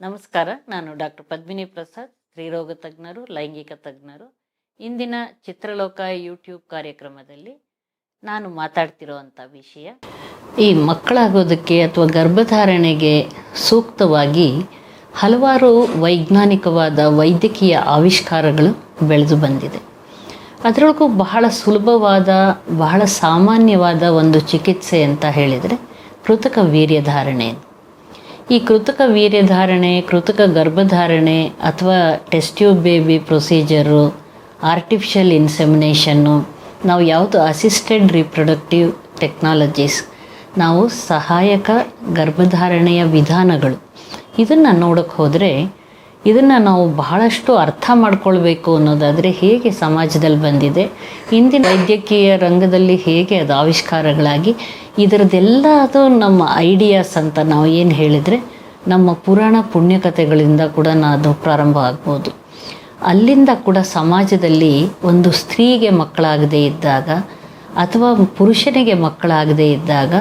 ನಮಸ್ಕಾರ. ನಾನು ಡಾಕ್ಟರ್ ಪದ್ಮಿನಿ ಪ್ರಸಾದ್, ಸ್ತ್ರೀರೋಗ ತಜ್ಞರು, ಲೈಂಗಿಕ ತಜ್ಞರು. ಇಂದಿನ ಚಿತ್ರಲೋಕ ಯೂಟ್ಯೂಬ್ ಕಾರ್ಯಕ್ರಮದಲ್ಲಿ ನಾನು ಮಾತಾಡ್ತಿರೋವಂಥ ವಿಷಯ, ಈ ಮಕ್ಕಳಾಗೋದಕ್ಕೆ ಅಥವಾ ಗರ್ಭಧಾರಣೆಗೆ ಸೂಕ್ತವಾಗಿ ಹಲವಾರು ವೈಜ್ಞಾನಿಕವಾದ ವೈದ್ಯಕೀಯ ಆವಿಷ್ಕಾರಗಳು ಬೆಳೆದು ಬಂದಿದೆ. ಅದರೊಳಗೂ ಬಹಳ ಸುಲಭವಾದ, ಬಹಳ ಸಾಮಾನ್ಯವಾದ ಒಂದು ಚಿಕಿತ್ಸೆ ಅಂತ ಹೇಳಿದರೆ ಕೃತಕ ವೀರ್ಯಧಾರಣೆ. ಈ ಕೃತಕ ವೀರ್ಯಧಾರಣೆ, ಕೃತಕ ಗರ್ಭಧಾರಣೆ ಅಥವಾ test tube baby procedure, artificial ಇನ್ಸೆಮಿನೇಷನ್ನು, ನಾವು ಯಾವುದು ಅಸಿಸ್ಟೆಡ್ ರಿಪ್ರೊಡಕ್ಟಿವ್ ಟೆಕ್ನಾಲಜೀಸ್, ನಾವು ಸಹಾಯಕ ಗರ್ಭಧಾರಣೆಯ ವಿಧಾನಗಳು, ಇದನ್ನು ನೋಡೋಕ್ಕೆ ಹೋದರೆ ಇದನ್ನು ನಾವು ಬಹಳಷ್ಟು ಅರ್ಥ ಮಾಡ್ಕೊಳ್ಬೇಕು ಅನ್ನೋದಾದರೆ ಹೇಗೆ ಸಮಾಜದಲ್ಲಿ ಬಂದಿದೆ, ಇಂದಿನ ವೈದ್ಯಕೀಯ ರಂಗದಲ್ಲಿ ಹೇಗೆ ಅದು ಆವಿಷ್ಕಾರಗಳಾಗಿ ಇದರದ್ದೆಲ್ಲ ಅದು ನಮ್ಮ ಐಡಿಯಾಸ್ ಅಂತ ನಾವು ಏನು ಹೇಳಿದರೆ ನಮ್ಮ ಪುರಾಣ ಪುಣ್ಯಕಥೆಗಳಿಂದ ಕೂಡ ಅದು ಪ್ರಾರಂಭ ಆಗ್ಬೋದು. ಅಲ್ಲಿಂದ ಕೂಡ ಸಮಾಜದಲ್ಲಿ ಒಂದು ಸ್ತ್ರೀಗೆ ಮಕ್ಕಳಾಗದೇ ಇದ್ದಾಗ ಅಥವಾ ಪುರುಷನಿಗೆ ಮಕ್ಕಳಾಗದೇ ಇದ್ದಾಗ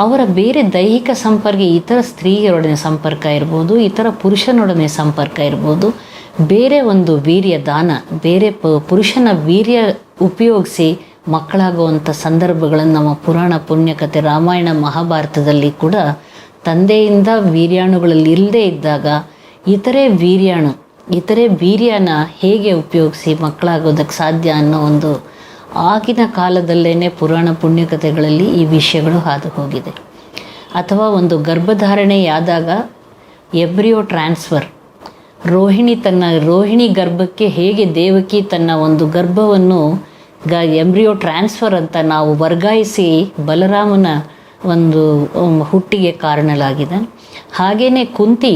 ಅವರ ಬೇರೆ ದೈಹಿಕ ಸಂಪರ್ಕ, ಇತರ ಸ್ತ್ರೀಯರೊಡನೆ ಸಂಪರ್ಕ ಇರ್ಬೋದು, ಇತರ ಪುರುಷನೊಡನೆ ಸಂಪರ್ಕ ಇರ್ಬೋದು, ಬೇರೆ ಒಂದು ವೀರ್ಯ ದಾನ, ಬೇರೆ ಪುರುಷನ ವೀರ್ಯ ಉಪಯೋಗಿಸಿ ಮಕ್ಕಳಾಗುವಂಥ ಸಂದರ್ಭಗಳನ್ನು ನಮ್ಮ ಪುರಾಣ ಪುಣ್ಯಕಥೆ, ರಾಮಾಯಣ ಮಹಾಭಾರತದಲ್ಲಿ ಕೂಡ ತಂದೆಯಿಂದ ವೀರ್ಯಾಣುಗಳಲ್ಲಿ ಇಲ್ಲದೇ ಇದ್ದಾಗ ಇತರೆ ವೀರ್ಯನ ಹೇಗೆ ಉಪಯೋಗಿಸಿ ಮಕ್ಕಳಾಗೋದಕ್ಕೆ ಸಾಧ್ಯ ಅನ್ನೋ ಒಂದು ಆಗಿನ ಕಾಲದಲ್ಲೇ ಪುರಾಣ ಪುಣ್ಯಕಥೆಗಳಲ್ಲಿ ಈ ವಿಷಯಗಳು ಹಾದು ಹೋಗಿದೆ. ಅಥವಾ ಒಂದು ಗರ್ಭಧಾರಣೆಯಾದಾಗ ಎಬ್ರಿಯೋ ಟ್ರಾನ್ಸ್ಫರ್, ರೋಹಿಣಿ ಗರ್ಭಕ್ಕೆ ಹೇಗೆ ದೇವಕಿ ತನ್ನ ಒಂದು ಗರ್ಭವನ್ನು ಎಂಬ್ರಿಯೋ ಟ್ರಾನ್ಸ್ಫರ್ ಅಂತ ನಾವು ವರ್ಗಾಯಿಸಿ ಬಲರಾಮನ ಒಂದು ಹುಟ್ಟಿಗೆ ಕಾರಣಲಾಗಿದೆ. ಹಾಗೆಯೇ ಕುಂತಿ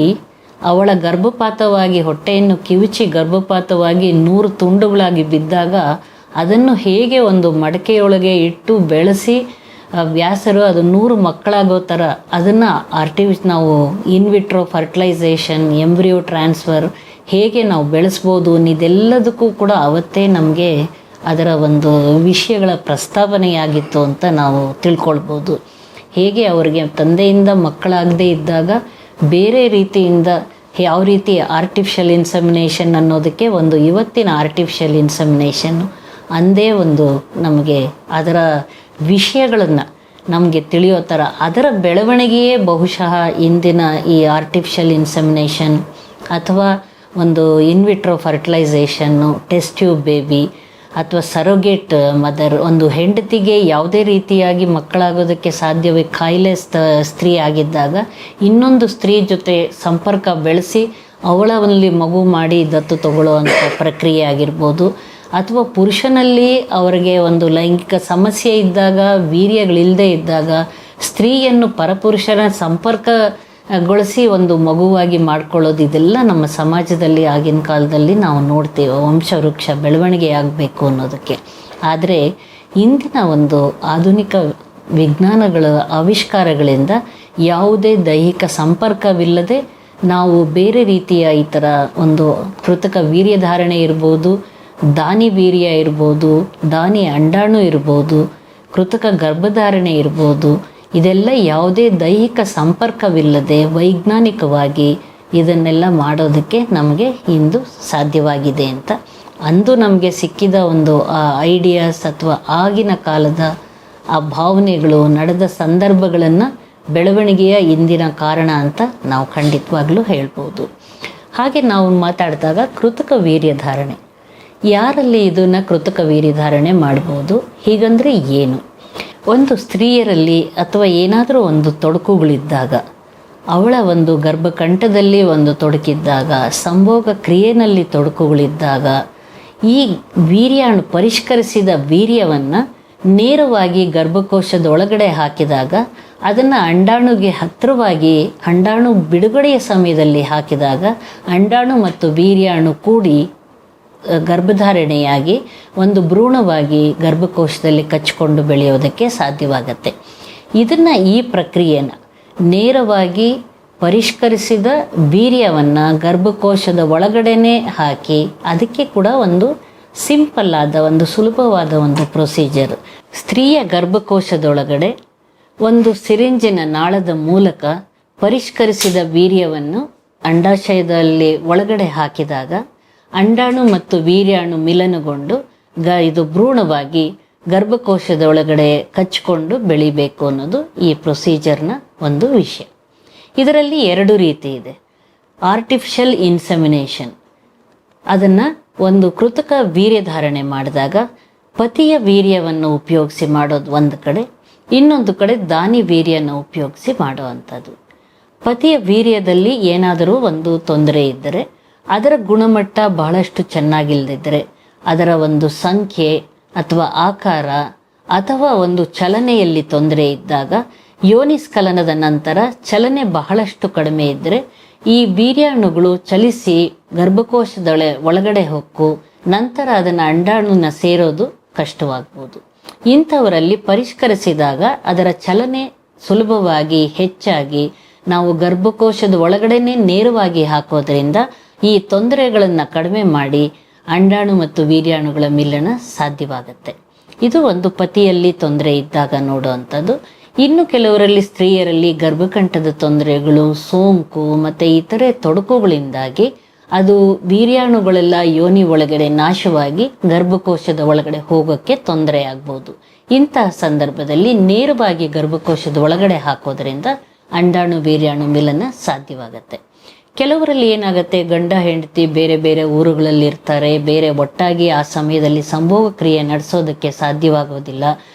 ಅವಳ ಗರ್ಭಪಾತವಾಗಿ, ಹೊಟ್ಟೆಯನ್ನು ಕಿವುಚಿ ಗರ್ಭಪಾತವಾಗಿ 100 ತುಂಡುಗಳಾಗಿ ಬಿದ್ದಾಗ ಅದನ್ನು ಹೇಗೆ ಒಂದು ಮಡಕೆಯೊಳಗೆ ಇಟ್ಟು ಬೆಳೆಸಿ ವ್ಯಾಸರು ಅದು 100 ಮಕ್ಕಳಾಗೋ ಥರ ಅದನ್ನು ನಾವು ಇನ್ವಿಟ್ರೋ ಫರ್ಟಿಲೈಸೇಷನ್, ಎಂಬ್ರಿಯೋ ಟ್ರಾನ್ಸ್ಫರ್ ಹೇಗೆ ನಾವು ಬೆಳೆಸ್ಬೋದು ಇದೆಲ್ಲದಕ್ಕೂ ಕೂಡ ಅವತ್ತೇ ನಮಗೆ ಅದರ ಒಂದು ವಿಷಯಗಳ ಪ್ರಸ್ತಾವನೆಯಾಗಿತ್ತು ಅಂತ ನಾವು ತಿಳ್ಕೊಳ್ಬೋದು. ಹೇಗೆ ಅವರಿಗೆ ತಂದೆಯಿಂದ ಮಕ್ಕಳಾಗದೇ ಇದ್ದಾಗ ಬೇರೆ ರೀತಿಯಿಂದ ಯಾವ ರೀತಿ ಆರ್ಟಿಫಿಷಿಯಲ್ ಇನ್ಸೆಮಿನೇಷನ್ ಅನ್ನೋದಕ್ಕೆ ಒಂದು ಇವತ್ತಿನ ಆರ್ಟಿಫಿಷಿಯಲ್ ಇನ್ಸೆಮಿನೇಷನ್ನು ಅಂದೇ ಒಂದು ನಮಗೆ ಅದರ ವಿಷಯಗಳನ್ನು ನಮಗೆ ತಿಳಿಯೋ ಥರ ಅದರ ಬೆಳವಣಿಗೆಯೇ ಬಹುಶಃ ಇಂದಿನ ಈ ಆರ್ಟಿಫಿಷಿಯಲ್ ಇನ್ಸೆಮಿನೇಷನ್ ಅಥವಾ ಒಂದು ಇನ್ವಿಟ್ರೋ ಫರ್ಟಿಲೈಸೇಷನ್ನು, ಟೆಸ್ಟ್ ಟ್ಯೂಬ್ ಬೇಬಿ ಅಥವಾ ಸರೋಗೇಟ್ ಮದರ್, ಒಂದು ಹೆಂಡತಿಗೆ ಯಾವುದೇ ರೀತಿಯಾಗಿ ಮಕ್ಕಳಾಗೋದಕ್ಕೆ ಸಾಧ್ಯವೇ ಕಾಯಿಲೆ ಸ್ತ್ರೀ ಆಗಿದ್ದಾಗ ಇನ್ನೊಂದು ಸ್ತ್ರೀ ಜೊತೆ ಸಂಪರ್ಕ ಬೆಳೆಸಿ ಅವಳಲ್ಲಿ ಮಗು ಮಾಡಿ ದತ್ತು ತಗೊಳ್ಳುವಂಥ ಪ್ರಕ್ರಿಯೆ ಆಗಿರ್ಬೋದು. ಅಥವಾ ಪುರುಷನಲ್ಲಿ ಅವರಿಗೆ ಒಂದು ಲೈಂಗಿಕ ಸಮಸ್ಯೆ ಇದ್ದಾಗ, ವೀರ್ಯಗಳಿಲ್ಲದೆ ಇದ್ದಾಗ ಸ್ತ್ರೀಯನ್ನು ಪರಪುರುಷನ ಸಂಪರ್ಕಗೊಳಿಸಿ ಒಂದು ಮಗುವಾಗಿ ಮಾಡ್ಕೊಳ್ಳೋದು, ಇದೆಲ್ಲ ನಮ್ಮ ಸಮಾಜದಲ್ಲಿ ಆಗಿನ ಕಾಲದಲ್ಲಿ ನಾವು ನೋಡ್ತೇವೆ ವಂಶವೃಕ್ಷ ಬೆಳವಣಿಗೆ ಆಗಬೇಕು ಅನ್ನೋದಕ್ಕೆ. ಆದರೆ ಇಂದಿನ ಒಂದು ಆಧುನಿಕ ವಿಜ್ಞಾನಗಳ ಆವಿಷ್ಕಾರಗಳಿಂದ ಯಾವುದೇ ದೈಹಿಕ ಸಂಪರ್ಕವಿಲ್ಲದೆ ನಾವು ಬೇರೆ ರೀತಿಯ ಈ ಥರ ಒಂದು ಕೃತಕ ವೀರ್ಯಧಾರಣೆ ಇರ್ಬೋದು, ದಾನಿ ವೀರ್ಯ ಇರ್ಬೋದು, ದಾನಿ ಅಂಡಾಣು ಇರ್ಬೋದು, ಕೃತಕ ಗರ್ಭಧಾರಣೆ ಇರ್ಬೋದು, ಇದೆಲ್ಲ ಯಾವುದೇ ದೈಹಿಕ ಸಂಪರ್ಕವಿಲ್ಲದೆ ವೈಜ್ಞಾನಿಕವಾಗಿ ಇದನ್ನೆಲ್ಲ ಮಾಡೋದಕ್ಕೆ ನಮಗೆ ಇಂದು ಸಾಧ್ಯವಾಗಿದೆ ಅಂತ ಅಂದು ನಮಗೆ ಸಿಕ್ಕಿದ ಒಂದು ಐಡಿಯಾಸ್ ಅಥವಾ ಆಗಿನ ಕಾಲದ ಆ ಭಾವನೆಗಳು, ನಡೆದ ಸಂದರ್ಭಗಳನ್ನು ಬೆಳವಣಿಗೆಯ ಇಂದಿನ ಕಾರಣ ಅಂತ ನಾವು ಖಂಡಿತವಾಗ್ಲೂ ಹೇಳ್ಬೋದು. ಹಾಗೆ ನಾವು ಮಾತಾಡಿದಾಗ ಕೃತಕ ವೀರ್ಯಧಾರಣೆ, ಯಾರಲ್ಲಿ ಇದನ್ನು ಕೃತಕ ವೀರ್ಯಧಾರಣೆ ಮಾಡ್ಬೋದು, ಹೀಗಂದರೆ ಏನು? ಒಂದು ಸ್ತ್ರೀಯರಲ್ಲಿ ಅಥವಾ ಏನಾದರೂ ಒಂದು ತೊಡಕುಗಳಿದ್ದಾಗ, ಅವಳ ಒಂದು ಗರ್ಭಕಂಠದಲ್ಲಿ ಒಂದು ತೊಡಕಿದ್ದಾಗ, ಸಂಭೋಗ ಕ್ರಿಯೆಯಲ್ಲಿ ತೊಡಕುಗಳಿದ್ದಾಗ, ಈ ವೀರ್ಯಾಣು ಪರಿಷ್ಕರಿಸಿದ ವೀರ್ಯವನ್ನು ನೇರವಾಗಿ ಗರ್ಭಕೋಶದ ಒಳಗಡೆ ಹಾಕಿದಾಗ, ಅದನ್ನು ಅಂಡಾಣುಗೆ ಹತ್ತಿರವಾಗಿ ಅಂಡಾಣು ಬಿಡುಗಡೆಯ ಸಮಯದಲ್ಲಿ ಹಾಕಿದಾಗ ಅಂಡಾಣು ಮತ್ತು ವೀರ್ಯಾಣು ಕೂಡಿ ಗರ್ಭಧಾರಣೆಯಾಗಿ ಒಂದು ಭ್ರೂಣವಾಗಿ ಗರ್ಭಕೋಶದಲ್ಲಿ ಕಚ್ಚಿಕೊಂಡು ಬೆಳೆಯೋದಕ್ಕೆ ಸಾಧ್ಯವಾಗತ್ತೆ. ಈ ಪ್ರಕ್ರಿಯೆನ ನೇರವಾಗಿ ಪರಿಷ್ಕರಿಸಿದ ವೀರ್ಯವನ್ನು ಗರ್ಭಕೋಶದ ಒಳಗಡೆನೇ ಹಾಕಿ, ಅದಕ್ಕೆ ಕೂಡ ಒಂದು ಸಿಂಪಲ್ ಆದ ಒಂದು ಸುಲಭವಾದ ಒಂದು ಪ್ರೊಸೀಜರ್. ಸ್ತ್ರೀಯ ಗರ್ಭಕೋಶದೊಳಗಡೆ ಒಂದು ಸಿರಿಂಜಿನ ನಾಳದ ಮೂಲಕ ಪರಿಷ್ಕರಿಸಿದ ವೀರ್ಯವನ್ನು ಅಂಡಾಶಯದಲ್ಲಿ ಒಳಗಡೆ ಹಾಕಿದಾಗ ಅಂಡಾಣು ಮತ್ತು ವೀರ್ಯಾಣು ಮಿಲನಗೊಂಡು ಇದು ಭ್ರೂಣವಾಗಿ ಗರ್ಭಕೋಶದ ಒಳಗಡೆ ಕಚ್ಚಿಕೊಂಡು ಬೆಳಿಬೇಕು ಅನ್ನೋದು ಈ ಪ್ರೊಸೀಜರ್ನ ಒಂದು ವಿಷಯ. ಇದರಲ್ಲಿ 2 ರೀತಿ ಇದೆ. ಆರ್ಟಿಫಿಷಿಯಲ್ ಇನ್ಸೆಮಿನೇಷನ್, ಅದನ್ನು ಒಂದು ಕೃತಕ ವೀರ್ಯಧಾರಣೆ ಮಾಡಿದಾಗ ಪತಿಯ ವೀರ್ಯವನ್ನು ಉಪಯೋಗಿಸಿ ಮಾಡೋದು ಒಂದು ಕಡೆ, ಇನ್ನೊಂದು ಕಡೆ ದಾನಿ ವೀರ್ಯನ ಉಪಯೋಗಿಸಿ ಮಾಡುವಂಥದ್ದು. ಪತಿಯ ವೀರ್ಯದಲ್ಲಿ ಏನಾದರೂ ಒಂದು ತೊಂದರೆ ಇದ್ದರೆ, ಅದರ ಗುಣಮಟ್ಟ ಬಹಳಷ್ಟು ಚೆನ್ನಾಗಿಲ್ಲದಿದ್ದರೆ, ಅದರ ಒಂದು ಸಂಖ್ಯೆ ಅಥವಾ ಆಕಾರ ಅಥವಾ ಒಂದು ಚಲನೆಯಲ್ಲಿ ತೊಂದರೆ ಇದ್ದಾಗ, ಯೋನಿಸ್ಖಲನದ ನಂತರ ಚಲನೆ ಬಹಳಷ್ಟು ಕಡಿಮೆ ಇದ್ದರೆ ಈ ವೀರ್ಯಾಣುಗಳು ಚಲಿಸಿ ಗರ್ಭಕೋಶದ ಒಳಗಡೆ ಹೊಕ್ಕು ನಂತರ ಅದನ್ನು ಅಂಡಾಣುನ ಸೇರೋದು ಕಷ್ಟವಾಗ್ಬೋದು. ಇಂಥವರಲ್ಲಿ ಪರಿಷ್ಕರಿಸಿದಾಗ ಅದರ ಚಲನೆ ಸುಲಭವಾಗಿ ಹೆಚ್ಚಾಗಿ ನಾವು ಗರ್ಭಕೋಶದ ಒಳಗಡೆನೆ ನೇರವಾಗಿ ಹಾಕೋದ್ರಿಂದ ಈ ತೊಂದರೆಗಳನ್ನು ಕಡಿಮೆ ಮಾಡಿ ಅಂಡಾಣು ಮತ್ತು ವೀರ್ಯಾಣುಗಳ ಮಿಲನ ಸಾಧ್ಯವಾಗುತ್ತೆ. ಇದು ಒಂದು ಪತಿಯಲ್ಲಿ ತೊಂದರೆ ಇದ್ದಾಗ ನೋಡುವಂಥದ್ದು. ಇನ್ನು ಕೆಲವರಲ್ಲಿ ಸ್ತ್ರೀಯರಲ್ಲಿ ಗರ್ಭಕಂಠದ ತೊಂದರೆಗಳು, ಸೋಂಕು ಮತ್ತು ಇತರೆ ತೊಡಕುಗಳಿಂದಾಗಿ ಅದು ವೀರ್ಯಾಣುಗಳೆಲ್ಲ ಯೋನಿ ಒಳಗಡೆ ನಾಶವಾಗಿ ಗರ್ಭಕೋಶದ ಒಳಗಡೆ ಹೋಗೋಕ್ಕೆ ತೊಂದರೆ ಆಗ್ಬೋದು. ಇಂತಹ ಸಂದರ್ಭದಲ್ಲಿ ನೇರವಾಗಿ ಗರ್ಭಕೋಶದ ಒಳಗಡೆ ಹಾಕೋದ್ರಿಂದ ಅಂಡಾಣು ವೀರ್ಯಾಣು ಮಿಲನ ಸಾಧ್ಯವಾಗತ್ತೆ. ಕೆಲವರಲ್ಲಿ ಏನಾಗುತ್ತೆ, ಗಂಡ ಹೆಂಡತಿ ಬೇರೆ ಬೇರೆ ಊರುಗಳಲ್ಲಿ ಇರ್ತಾರೆ, ಬೇರೆ ಒಟ್ಟಾಗಿ ಆ ಸಮಯದಲ್ಲಿ ಸಂಭೋಗ ಕ್ರಿಯೆ ನಡೆಸೋದಕ್ಕೆ ಸಾಧ್ಯವಾಗೋದಿಲ್ಲ.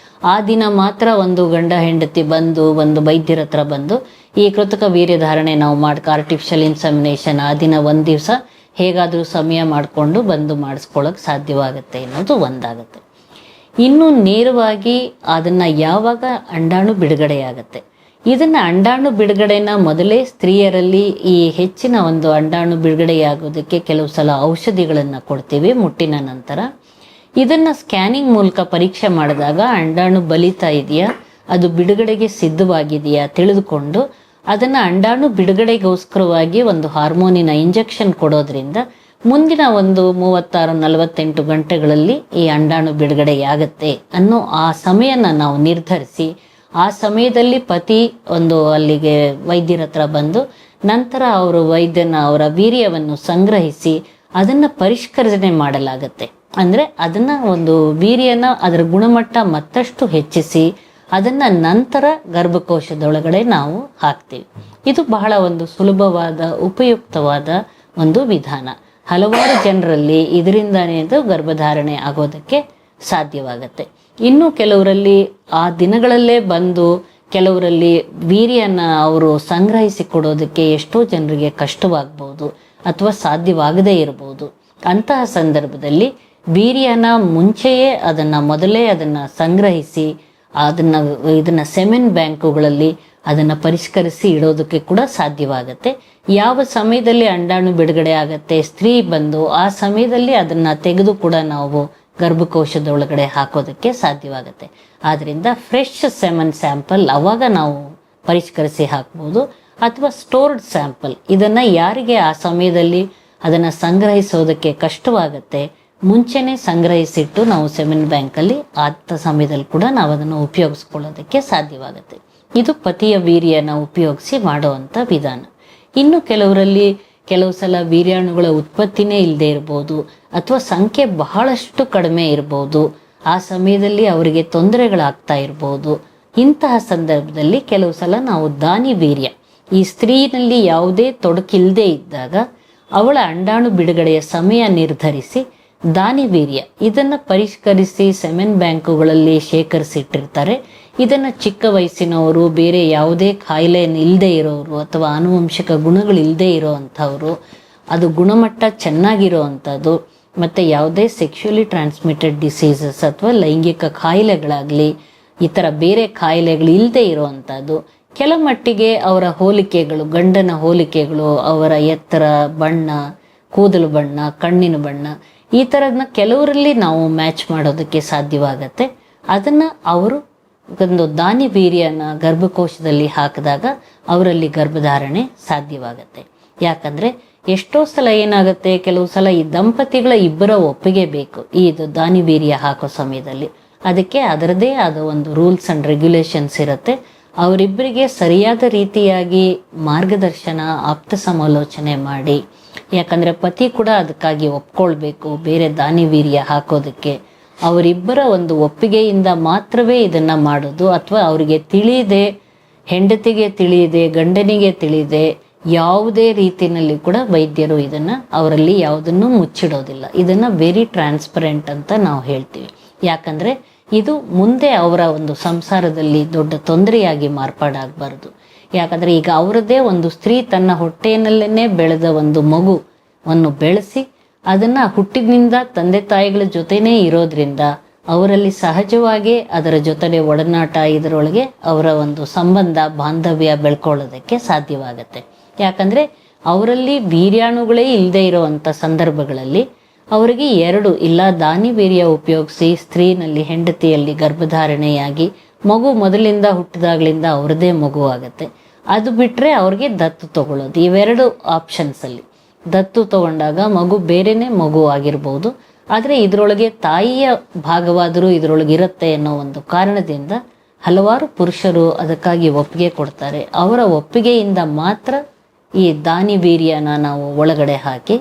ಆ ದಿನ ಮಾತ್ರ ಒಂದು ಗಂಡ ಹೆಂಡತಿ ಬಂದು ಒಂದು ವೈದ್ಯರ ಹತ್ರ ಬಂದು ಈ ಕೃತಕ ವೀರ್ಯಧಾರಣೆ ನಾವು ಆರ್ಟಿಫಿಷಿಯಲ್ ಇನ್ಸೆಮಿನೇಷನ್ ಆ ದಿನ ಒಂದು ದಿವಸ ಹೇಗಾದರೂ ಸಮಯ ಮಾಡಿಕೊಂಡು ಬಂದು ಮಾಡಿಸ್ಕೊಳ್ಳೋಕೆ ಸಾಧ್ಯವಾಗುತ್ತೆ ಅನ್ನೋದು ಒಂದಾಗುತ್ತೆ. ಇನ್ನು ನೇರವಾಗಿ ಅದನ್ನು ಯಾವಾಗ ಅಂಡಾಣು ಬಿಡುಗಡೆಯಾಗತ್ತೆ, ಇದನ್ನು ಅಂಡಾಣು ಬಿಡುಗಡೆನ ಮೊದಲೇ ಸ್ತ್ರೀಯರಲ್ಲಿ ಈ ಹೆಚ್ಚಿನ ಒಂದು ಅಂಡಾಣು ಬಿಡುಗಡೆಯಾಗೋದಕ್ಕೆ ಕೆಲವು ಸಲ ಔಷಧಿಗಳನ್ನು ಕೊಡ್ತೀವಿ ಮುಟ್ಟಿನ ನಂತರ. ಇದನ್ನು ಸ್ಕ್ಯಾನಿಂಗ್ ಮೂಲಕ ಪರೀಕ್ಷೆ ಮಾಡಿದಾಗ ಅಂಡಾಣು ಬಲಿತಾ ಇದೆಯಾ, ಅದು ಬಿಡುಗಡೆಗೆ ಸಿದ್ಧವಾಗಿದೆಯಾ ತಿಳಿದುಕೊಂಡು ಅದನ್ನು ಅಂಡಾಣು ಬಿಡುಗಡೆಗೋಸ್ಕರವಾಗಿ ಒಂದು ಹಾರ್ಮೋನಿನ ಇಂಜೆಕ್ಷನ್ ಕೊಡೋದ್ರಿಂದ ಮುಂದಿನ ಒಂದು 36-48 ಗಂಟೆಗಳಲ್ಲಿ ಈ ಅಂಡಾಣು ಬಿಡುಗಡೆಯಾಗತ್ತೆ ಅನ್ನೋ ಆ ಸಮಯನ ನಾವು ನಿರ್ಧರಿಸಿ ಆ ಸಮಯದಲ್ಲಿ ಪತಿ ಒಂದು ಅಲ್ಲಿಗೆ ವೈದ್ಯರ ಹತ್ರ ಬಂದು ನಂತರ ಅವರು ವೈದ್ಯನ ಅವರ ವೀರ್ಯವನ್ನು ಸಂಗ್ರಹಿಸಿ ಅದನ್ನು ಪರಿಷ್ಕರಣೆ ಮಾಡಲಾಗತ್ತೆ. ಅಂದರೆ ಅದನ್ನ ಒಂದು ವೀರ್ಯನ ಅದರ ಗುಣಮಟ್ಟ ಮತ್ತಷ್ಟು ಹೆಚ್ಚಿಸಿ ಅದನ್ನ ನಂತರ ಗರ್ಭಕೋಶದೊಳಗಡೆ ನಾವು ಹಾಕ್ತೀವಿ. ಇದು ಬಹಳ ಒಂದು ಸುಲಭವಾದ ಉಪಯುಕ್ತವಾದ ಒಂದು ವಿಧಾನ. ಹಲವಾರು ಜನರಲ್ಲಿ ಇದರಿಂದನೇ ಗರ್ಭಧಾರಣೆ ಆಗೋದಕ್ಕೆ ಸಾಧ್ಯವಾಗತ್ತೆ. ಇನ್ನು ಕೆಲವರಲ್ಲಿ ಆ ದಿನಗಳಲ್ಲೇ ಬಂದು ಕೆಲವರಲ್ಲಿ ವೀರ್ಯನ ಅವರು ಸಂಗ್ರಹಿಸಿ ಕೊಡೋದಕ್ಕೆ ಎಷ್ಟೋ ಜನರಿಗೆ ಕಷ್ಟವಾಗ್ಬೋದು ಅಥವಾ ಸಾಧ್ಯವಾಗದೇ ಇರಬಹುದು. ಅಂತಹ ಸಂದರ್ಭದಲ್ಲಿ ವೀರ್ಯನ ಮುಂಚೆಯೇ ಮೊದಲೇ ಅದನ್ನು ಸಂಗ್ರಹಿಸಿ ಇದನ್ನ ಸೆಮೆನ್ ಬ್ಯಾಂಕುಗಳಲ್ಲಿ ಅದನ್ನು ಪರಿಷ್ಕರಿಸಿ ಇಡೋದಕ್ಕೆ ಕೂಡ ಸಾಧ್ಯವಾಗತ್ತೆ. ಯಾವ ಸಮಯದಲ್ಲಿ ಅಂಡಾಣು ಬಿಡುಗಡೆ ಆಗತ್ತೆ ಸ್ತ್ರೀ ಬಂದು ಆ ಸಮಯದಲ್ಲಿ ಅದನ್ನು ತೆಗೆದು ಕೂಡ ನಾವು ಗರ್ಭಕೋಶದ ಒಳಗಡೆ ಹಾಕೋದಕ್ಕೆ ಸಾಧ್ಯವಾಗತ್ತೆ. ಆದ್ದರಿಂದ ಫ್ರೆಶ್ ಸೆಮನ್ ಸ್ಯಾಂಪಲ್ ಅವಾಗ ನಾವು ಪರಿಷ್ಕರಿಸಿ ಹಾಕ್ಬೋದು. ಅಥವಾ ಸ್ಟೋರ್ಡ್ ಸ್ಯಾಂಪಲ್ ಇದನ್ನು ಯಾರಿಗೆ ಆ ಸಮಯದಲ್ಲಿ ಅದನ್ನು ಸಂಗ್ರಹಿಸೋದಕ್ಕೆ ಕಷ್ಟವಾಗತ್ತೆ ಮುಂಚೆನೆ ಸಂಗ್ರಹಿಸಿಟ್ಟು ನಾವು ಸೆಮೆನ್ ಬ್ಯಾಂಕಲ್ಲಿ ಆದ ಸಮಯದಲ್ಲಿ ಕೂಡ ನಾವು ಅದನ್ನು ಉಪಯೋಗಿಸ್ಕೊಳ್ಳೋದಕ್ಕೆ ಸಾಧ್ಯವಾಗುತ್ತೆ. ಇದು ಪತಿಯ ವೀರ್ಯನ ಉಪಯೋಗಿಸಿ ಮಾಡುವಂಥ ವಿಧಾನ. ಇನ್ನು ಕೆಲವರಲ್ಲಿ ಕೆಲವು ಸಲ ವೀರ್ಯಾಣುಗಳ ಉತ್ಪತ್ತಿನೇ ಇಲ್ಲದೆ ಇರ್ಬೋದು ಅಥವಾ ಸಂಖ್ಯೆ ಬಹಳಷ್ಟು ಕಡಿಮೆ ಇರ್ಬೋದು. ಆ ಸಮಯದಲ್ಲಿ ಅವರಿಗೆ ತೊಂದರೆಗಳಾಗ್ತಾ ಇರ್ಬೋದು. ಇಂತಹ ಸಂದರ್ಭದಲ್ಲಿ ಕೆಲವು ಸಲ ನಾವು ದಾನಿ ವೀರ್ಯ, ಈ ಸ್ತ್ರೀನಲ್ಲಿ ಯಾವುದೇ ತೊಡಕಿಲ್ಲದೆ ಇದ್ದಾಗ ಅವಳ ಅಂಡಾಣು ಬಿಡುಗಡೆಯ ಸಮಯ ನಿರ್ಧರಿಸಿ ದಾನಿ ವೀರ್ಯ ಇದನ್ನು ಪರಿಷ್ಕರಿಸಿ ಸೆಮೆನ್ ಬ್ಯಾಂಕುಗಳಲ್ಲಿ ಶೇಖರಿಸಿಟ್ಟಿರ್ತಾರೆ. ಇದನ್ನು ಚಿಕ್ಕ ವಯಸ್ಸಿನವರು, ಬೇರೆ ಯಾವುದೇ ಕಾಯಿಲೆ ಇಲ್ಲದೆ ಇರೋರು ಅಥವಾ ಆನುವಂಶಿಕ ಗುಣಗಳಿಲ್ಲದೆ ಇರೋ ಅಂಥವ್ರು, ಅದು ಗುಣಮಟ್ಟ ಚೆನ್ನಾಗಿರೋ ಅಂಥದ್ದು ಮತ್ತು ಯಾವುದೇ ಸೆಕ್ಶುಯಲಿ ಟ್ರಾನ್ಸ್ಮಿಟೆಡ್ ಡಿಸೀಸಸ್ ಅಥವಾ ಲೈಂಗಿಕ ಕಾಯಿಲೆಗಳಾಗಲಿ ಈ ಥರ ಬೇರೆ ಕಾಯಿಲೆಗಳು ಇಲ್ಲದೆ ಇರೋ ಅಂಥದ್ದು, ಕೆಲ ಮಟ್ಟಿಗೆ ಅವರ ಹೋಲಿಕೆಗಳು, ಗಂಡನ ಹೋಲಿಕೆಗಳು, ಅವರ ಎತ್ತರ, ಬಣ್ಣ, ಕೂದಲು ಬಣ್ಣ, ಕಣ್ಣಿನ ಬಣ್ಣ ಈ ಥರದನ್ನ ಕೆಲವರಲ್ಲಿ ನಾವು ಮ್ಯಾಚ್ ಮಾಡೋದಕ್ಕೆ ಸಾಧ್ಯವಾಗತ್ತೆ. ಅದನ್ನು ಅವರು ಒಂದು ದಾನಿ ವೀರ್ಯನ ಗರ್ಭಕೋಶದಲ್ಲಿ ಹಾಕಿದಾಗ ಅವರಲ್ಲಿ ಗರ್ಭಧಾರಣೆ ಸಾಧ್ಯವಾಗತ್ತೆ. ಯಾಕಂದರೆ ಎಷ್ಟೋ ಸಲ ಏನಾಗುತ್ತೆ, ಕೆಲವು ಸಲ ಈ ದಂಪತಿಗಳ ಇಬ್ಬರ ಒಪ್ಪಿಗೆ ಬೇಕು ಈ ದಾನಿ ವೀರ್ಯ ಹಾಕೋ ಸಮಯದಲ್ಲಿ. ಅದಕ್ಕೆ ಅದರದೇ ಆದ ಒಂದು ರೂಲ್ಸ್ ಆ್ಯಂಡ್ ರೆಗ್ಯುಲೇಷನ್ಸ್ ಇರುತ್ತೆ. ಅವರಿಬ್ಬರಿಗೆ ಸರಿಯಾದ ರೀತಿಯಾಗಿ ಮಾರ್ಗದರ್ಶನ, ಆಪ್ತ ಸಮಾಲೋಚನೆ ಮಾಡಿ, ಯಾಕಂದರೆ ಪತಿ ಕೂಡ ಅದಕ್ಕಾಗಿ ಒಪ್ಕೊಳ್ಬೇಕು ಬೇರೆ ದಾನಿವೀರ್ಯ ಹಾಕೋದಕ್ಕೆ. ಅವರಿಬ್ಬರ ಒಂದು ಒಪ್ಪಿಗೆಯಿಂದ ಮಾತ್ರವೇ ಇದನ್ನು ಮಾಡೋದು. ಅಥವಾ ಅವರಿಗೆ ತಿಳಿಯದೆ, ಹೆಂಡತಿಗೆ ತಿಳಿಯದೆ, ಗಂಡನಿಗೆ ತಿಳಿಯದೆ ಯಾವುದೇ ರೀತಿಯಲ್ಲಿ ಕೂಡ ವೈದ್ಯರು ಇದನ್ನು ಅವರಲ್ಲಿ ಯಾವುದನ್ನು ಮುಚ್ಚಿಡೋದಿಲ್ಲ. ಇದನ್ನು ವೆರಿ ಟ್ರಾನ್ಸ್ಪರೆಂಟ್ ಅಂತ ನಾವು ಹೇಳ್ತೀವಿ. ಯಾಕಂದರೆ ಇದು ಮುಂದೆ ಅವರ ಒಂದು ಸಂಸಾರದಲ್ಲಿ ದೊಡ್ಡ ತೊಂದರೆಯಾಗಿ ಮಾರ್ಪಾಡಾಗಬಾರ್ದು. ಯಾಕಂದರೆ ಈಗ ಅವರದ್ದೇ ಒಂದು ಸ್ತ್ರೀ ತನ್ನ ಹೊಟ್ಟೆಯಲ್ಲೇ ಬೆಳೆದ ಒಂದು ಮಗುವನ್ನು ಬೆಳೆಸಿ ಅದನ್ನು ಹುಟ್ಟಿನಿಂದ ತಂದೆ ತಾಯಿಗಳ ಜೊತೆನೇ ಇರೋದ್ರಿಂದ ಅವರಲ್ಲಿ ಸಹಜವಾಗಿ ಅದರ ಜೊತೆಗೆ ಒಡನಾಟ, ಇದರೊಳಗೆ ಅವರ ಒಂದು ಸಂಬಂಧ, ಬಾಂಧವ್ಯ ಬೆಳ್ಕೊಳ್ಳೋದಕ್ಕೆ ಸಾಧ್ಯವಾಗತ್ತೆ. ಯಾಕಂದರೆ ಅವರಲ್ಲಿ ವೀರ್ಯಾಣುಗಳೇ ಇಲ್ಲದೆ ಇರೋವಂಥ ಸಂದರ್ಭಗಳಲ್ಲಿ ಅವರಿಗೆ 2 ಇಲ್ಲ ದಾನಿವೀರ್ಯ ಉಪಯೋಗಿಸಿ ಸ್ತ್ರೀನಲ್ಲಿ, ಹೆಂಡತಿಯಲ್ಲಿ ಗರ್ಭಧಾರಣೆಯಾಗಿ ಮಗು ಮೊದಲಿಂದ ಹುಟ್ಟಿದಾಗಲಿಂದ ಅವ್ರದ್ದೇ ಮಗು ಆಗುತ್ತೆ. ಅದು ಬಿಟ್ಟರೆ ಅವ್ರಿಗೆ ದತ್ತು ತಗೊಳ್ಳೋದು. ಇವೆರಡು ಆಪ್ಷನ್ಸಲ್ಲಿ ದತ್ತು ತಗೊಂಡಾಗ ಮಗು ಬೇರೆನೇ ಮಗು ಆಗಿರ್ಬೋದು. ಆದರೆ ಇದರೊಳಗೆ ತಾಯಿಯ ಭಾಗವಾದರೂ ಇದರೊಳಗೆ ಇರುತ್ತೆ ಅನ್ನೋ ಒಂದು ಕಾರಣದಿಂದ ಹಲವಾರು ಪುರುಷರು ಅದಕ್ಕಾಗಿ ಒಪ್ಪಿಗೆ ಕೊಡ್ತಾರೆ. ಅವರ ಒಪ್ಪಿಗೆಯಿಂದ ಮಾತ್ರ ಈ ದಾನಿವೀರ್ಯನ ನಾವು ಒಳಗಡೆ ಹಾಕಿ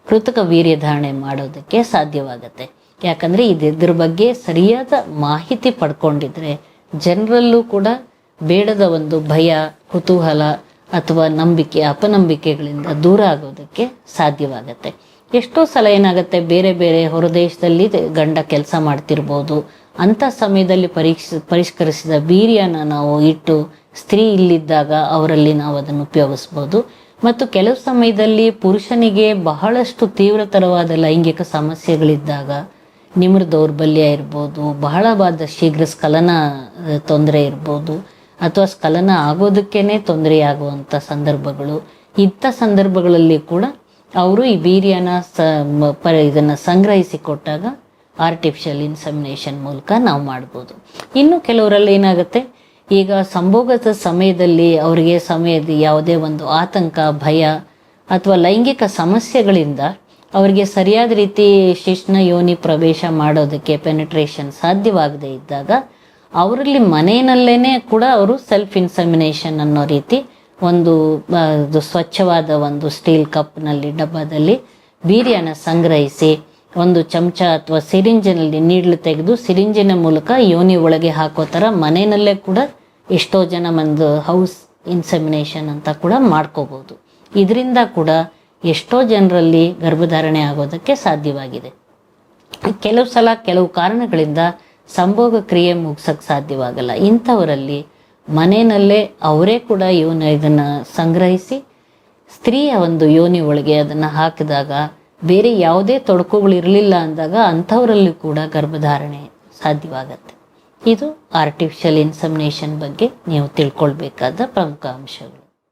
ಕೃತಕ ವೀರ್ಯಧಾರಣೆ ಮಾಡೋದಕ್ಕೆ ಸಾಧ್ಯವಾಗತ್ತೆ. ಯಾಕಂದರೆ ಇದ್ರ ಬಗ್ಗೆ ಸರಿಯಾದ ಮಾಹಿತಿ ಪಡ್ಕೊಂಡಿದ್ರೆ ಜನರಲ್ಲೂ ಕೂಡ ಬೇಡದ ಒಂದು ಭಯ, ಕುತೂಹಲ ಅಥವಾ ನಂಬಿಕೆ, ಅಪನಂಬಿಕೆಗಳಿಂದ ದೂರ ಆಗೋದಕ್ಕೆ ಸಾಧ್ಯವಾಗತ್ತೆ. ಎಷ್ಟೋ ಸಲ ಏನಾಗುತ್ತೆ, ಬೇರೆ ಬೇರೆ ಹೊರದೇಶದಲ್ಲಿ ಗಂಡ ಕೆಲಸ ಮಾಡ್ತಿರ್ಬೋದು. ಅಂಥ ಸಮಯದಲ್ಲಿ ಪರಿಷ್ಕರಿಸಿದ ವೀರ್ಯನ ನಾವು ಇಟ್ಟು ಸ್ತ್ರೀ ಇಲ್ಲಿದ್ದಾಗ ಅವರಲ್ಲಿ ನಾವು ಅದನ್ನು ಉಪಯೋಗಿಸ್ಬೋದು. ಮತ್ತು ಕೆಲವು ಸಮಯದಲ್ಲಿ ಪುರುಷನಿಗೆ ಬಹಳಷ್ಟು ತೀವ್ರತರವಾದ ಲೈಂಗಿಕ ಸಮಸ್ಯೆಗಳಿದ್ದಾಗ, ನಿಮ್ರ ದೌರ್ಬಲ್ಯ ಇರ್ಬೋದು, ಬಹಳವಾದ ಶೀಘ್ರ ಸ್ಖಲನ ತೊಂದರೆ ಇರ್ಬೋದು, ಅಥವಾ ಸ್ಖಲನ ಆಗೋದಕ್ಕೇ ತೊಂದರೆಯಾಗುವಂಥ ಸಂದರ್ಭಗಳು, ಇಂಥ ಸಂದರ್ಭಗಳಲ್ಲಿ ಕೂಡ ಅವರು ಈ ವೀರ್ಯನ ಇದನ್ನು ಸಂಗ್ರಹಿಸಿ ಕೊಟ್ಟಾಗ ಆರ್ಟಿಫಿಷಿಯಲ್ ಇನ್ಸೆಮಿನೇಷನ್ ಮೂಲಕ ನಾವು ಮಾಡ್ಬೋದು. ಇನ್ನು ಕೆಲವರಲ್ಲಿ ಏನಾಗುತ್ತೆ, ಈಗ ಸಂಭೋಗದ ಸಮಯದಲ್ಲಿ ಅವರಿಗೆ ಸಮಯದ ಯಾವುದೇ ಒಂದು ಆತಂಕ, ಭಯ ಅಥವಾ ಲೈಂಗಿಕ ಸಮಸ್ಯೆಗಳಿಂದ ಅವರಿಗೆ ಸರಿಯಾದ ರೀತಿ ಶಿಶ್ನ ಯೋನಿ ಪ್ರವೇಶ ಮಾಡೋದಕ್ಕೆ ಪೆನಿಟ್ರೇಷನ್ ಸಾಧ್ಯವಾಗದೇ ಇದ್ದಾಗ ಅವರಲ್ಲಿ ಮನೆಯಲ್ಲೇ ಕೂಡ ಅವರು ಸೆಲ್ಫ್ ಇನ್ಸೆಮಿನೇಷನ್ ಅನ್ನೋ ರೀತಿ ಒಂದು ಸ್ವಚ್ಛವಾದ ಒಂದು ಸ್ಟೀಲ್ ಕಪ್ನಲ್ಲಿ, ಡಬ್ಬದಲ್ಲಿ ವೀರ್ಯನ ಸಂಗ್ರಹಿಸಿ ಒಂದು ಚಮಚ ಅಥವಾ ಸಿರಿಂಜಿನಲ್ಲಿ ನೀಡ್ಲು ತೆಗೆದು ಸಿರಿಂಜಿನ ಮೂಲಕ ಯೋನಿ ಒಳಗೆ ಹಾಕೋ ಥರ ಮನೆಯಲ್ಲೇ ಕೂಡ ಎಷ್ಟೋ ಜನ ಒಂದು ಹೌಸ್ ಇನ್ಸೆಮಿನೇಷನ್ ಅಂತ ಕೂಡ ಮಾಡ್ಕೋಬೋದು. ಇದರಿಂದ ಕೂಡ ಎಷ್ಟೋ ಜನರಲ್ಲಿ ಗರ್ಭಧಾರಣೆ ಆಗೋದಕ್ಕೆ ಸಾಧ್ಯವಾಗಿದೆ. ಕೆಲವು ಸಲ ಕೆಲವು ಕಾರಣಗಳಿಂದ ಸಂಭೋಗ ಕ್ರಿಯೆ ಮುಗಿಸೋಕ್ಕೆ ಸಾಧ್ಯವಾಗಲ್ಲ. ಇಂಥವರಲ್ಲಿ ಮನೆಯಲ್ಲೇ ಅವರೇ ಕೂಡ ಇದನ್ನು ಸಂಗ್ರಹಿಸಿ ಸ್ತ್ರೀಯ ಒಂದು ಯೋನಿ ಒಳಗೆ ಅದನ್ನು ಹಾಕಿದಾಗ ಬೇರೆ ಯಾವುದೇ ತೊಡಕುಗಳಿರಲಿಲ್ಲ ಅಂದಾಗ ಅಂಥವರಲ್ಲಿ ಕೂಡ ಗರ್ಭಧಾರಣೆ ಸಾಧ್ಯವಾಗತ್ತೆ. ಇದು ಆರ್ಟಿಫಿಷಿಯಲ್ ಇನ್ಸೆಮಿನೇಷನ್ ಬಗ್ಗೆ ನೀವು ತಿಳ್ಕೊಳ್ಬೇಕಾದ ಪ್ರಮುಖ ಅಂಶಗಳು.